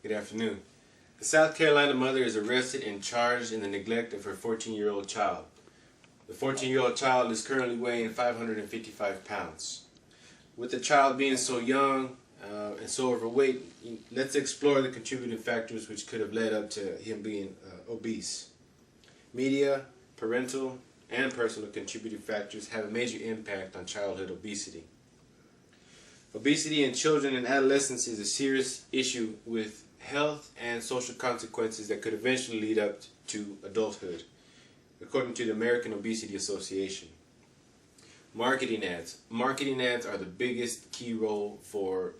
Good afternoon. A South Carolina mother is arrested and charged in the neglect of her 14-year-old child. The 14-year-old child is currently weighing 555 pounds. With the child being so young and so overweight, let's explore the contributing factors which could have led up to him being obese. Media, parental, and personal contributing factors have a major impact on childhood obesity. Obesity in children and adolescents is a serious issue with health and social consequences that could eventually lead up to adulthood, according to the American Obesity Association. Marketing ads. Marketing ads are the biggest key role for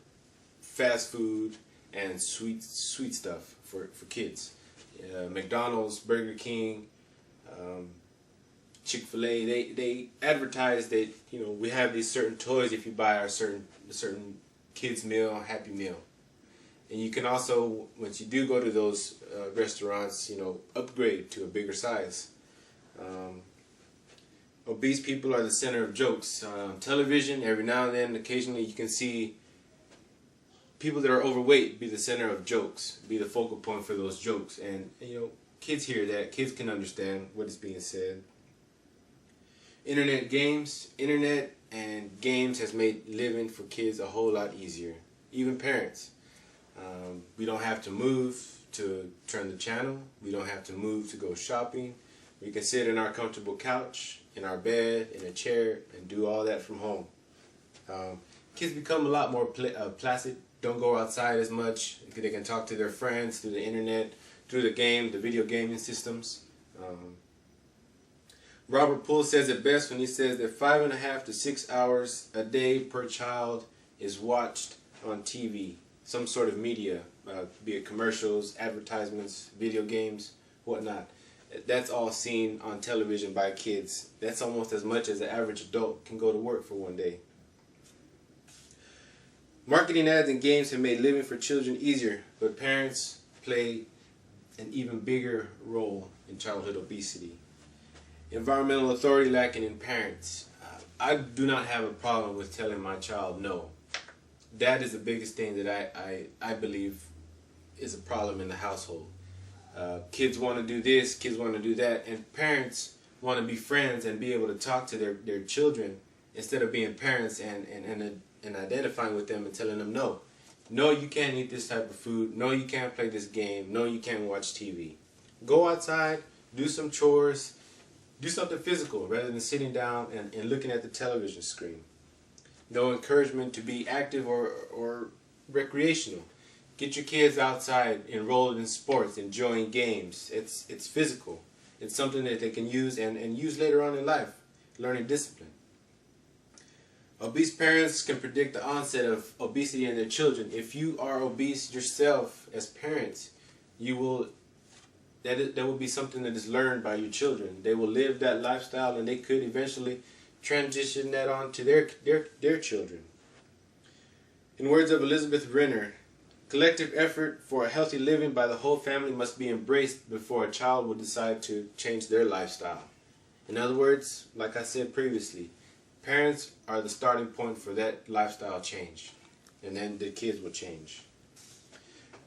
fast food and sweet stuff for kids. McDonald's, Burger King, Chick-fil-A, they advertise that, you know, we have these certain toys if you buy our certain kids meal, Happy Meal. And you can also, once you do go to those restaurants, you know, upgrade to a bigger size. Obese people are the center of jokes. Television, every now and then, occasionally you can see people that are overweight be the center of jokes, be the focal point for those jokes. And you know, kids hear that, kids can understand what is being said. Internet and games has made living for kids a whole lot easier. Even parents. We don't have to move to turn the channel. We don't have to move to go shopping. We can sit in our comfortable couch, in our bed, in a chair, and do all that from home. Kids become a lot more placid, don't go outside as much. They can talk to their friends through the internet, through the video gaming systems. Robert Poole says it best when he says that 5.5 to 6 hours a day per child is watched on TV, some sort of media, be it commercials, advertisements, video games, whatnot. That's all seen on television by kids. That's almost as much as the average adult can go to work for one day. Marketing ads and games have made living for children easier, but parents play an even bigger role in childhood obesity. Environmental authority lacking in parents. I do not have a problem with telling my child no. That is the biggest thing that I believe is a problem in the household. Kids want to do this, kids want to do that, and parents want to be friends and be able to talk to their children instead of being parents and identifying with them and telling them no. No, you can't eat this type of food. No, you can't play this game. No, you can't watch TV. Go outside, do some chores, do something physical rather than sitting down and looking at the television screen. No encouragement to be active or recreational. Get your kids outside, enrolled in sports, enjoying games. It's physical. It's something that they can use and use later on in life, learning discipline. Obese parents can predict the onset of obesity in their children. If you are obese yourself as parents, that will be something that is learned by your children. They will live that lifestyle and they could eventually transition that on to their children. In words of Elizabeth Renner, collective effort for a healthy living by the whole family must be embraced before a child will decide to change their lifestyle. In other words, like I said previously, parents are the starting point for that lifestyle change, and then the kids will change.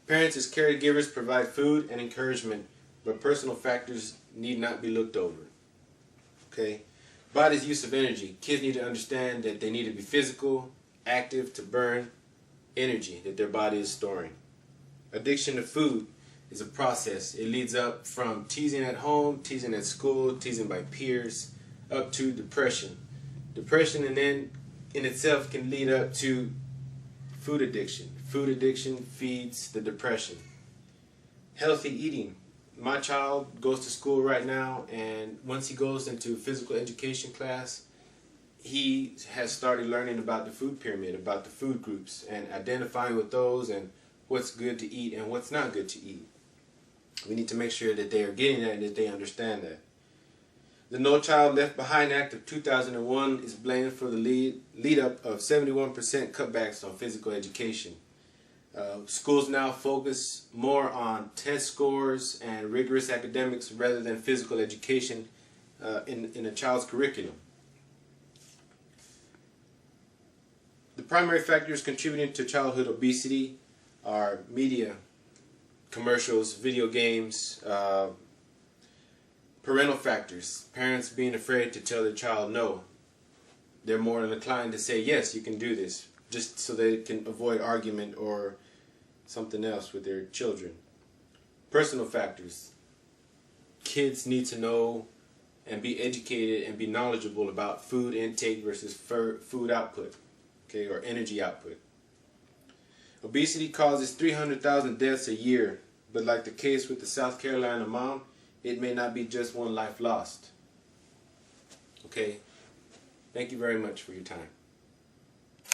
Parents as caregivers provide food and encouragement, but personal factors need not be looked over. Okay? Body's use of energy. Kids need to understand that they need to be physical, active to burn energy that their body is storing. Addiction to food is a process. It leads up from teasing at home, teasing at school, teasing by peers, up to depression. Depression and then in itself can lead up to food addiction. Food addiction feeds the depression. Healthy eating. My child goes to school right now, and once he goes into physical education class, he has started learning about the food pyramid, about the food groups, and identifying with those and what's good to eat and what's not good to eat. We need to make sure that they are getting that and that they understand that. The No Child Left Behind Act of 2001 is blamed for the lead up of 71% cutbacks on physical education. Schools now focus more on test scores and rigorous academics rather than physical education in a child's curriculum. The primary factors contributing to childhood obesity are media, commercials, video games, parental factors, parents being afraid to tell their child no. They're more inclined to say, yes, you can do this, just so they can avoid argument or something else with their children. Personal factors. Kids need to know and be educated and be knowledgeable about food intake versus food output, okay, or energy output. Obesity causes 300,000 deaths a year, but like the case with the South Carolina mom, it may not be just one life lost. Okay, thank you very much for your time.